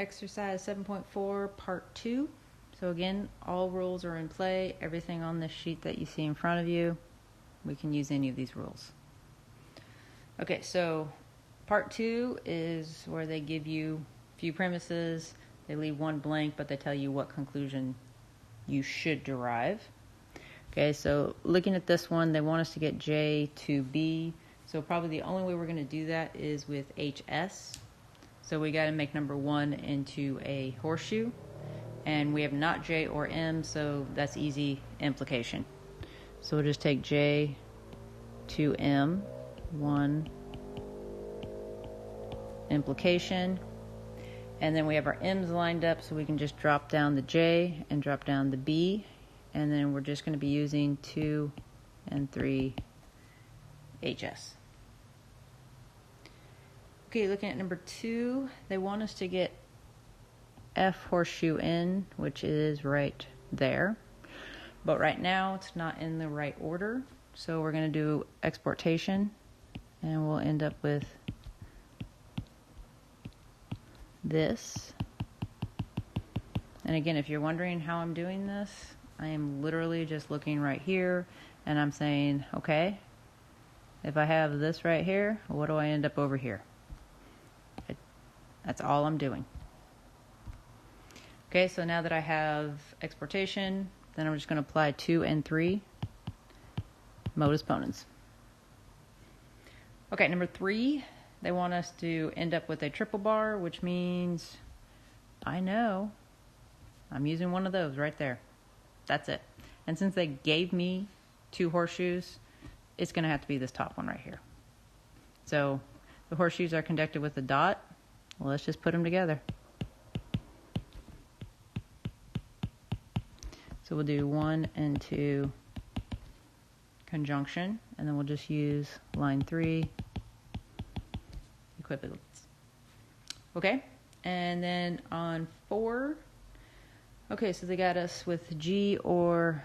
exercise 7.4 part 2. So again, all rules are in play. Everything on this sheet that you see in front of you, we can use any of these rules. Okay, so part 2 is where they give you a few premises. They leave one blank, but they tell you what conclusion you should derive. Okay, so looking at this one, they want us to get J to B. So probably the only way we're going to do that is with HS. So we got to make number 1 into a horseshoe. And we have not J or M, so that's easy implication. So we'll just take J to M, 1 implication. And then we have our M's lined up, so we can just drop down the J and drop down the B. And then we're just going to be using 2 and 3 HS. Okay, looking at number 2, they want us to get F horseshoe N, which is right there. But right now, it's not in the right order. So we're going to do exportation, and we'll end up with this. And again, if you're wondering how I'm doing this, I am literally just looking right here, and I'm saying, okay, if I have this right here, what do I end up over here? That's all I'm doing. Okay, so now that I have exportation, then I'm just going to apply 2 and 3 modus ponens. Okay, number 3, they want us to end up with a triple bar, which means I know I'm using one of those right there. That's it. And since they gave me 2 horseshoes, it's going to have to be this top one right here. So the horseshoes are connected with a dot. Well, let's just put them together. So we'll do 1 and 2 conjunction, and then we'll just use line 3 equivalence. Okay, and then on 4, okay, so they got us with G or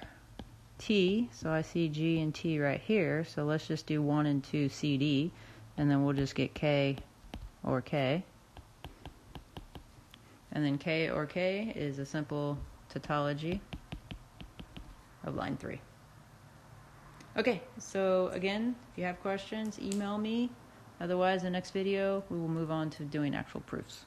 T, so I see G and T right here, so let's just do 1 and 2 CD, and then we'll just get K or K. And then K or K is a simple tautology of line 3. Okay, so again, if you have questions, email me. Otherwise, the next video, we will move on to doing actual proofs.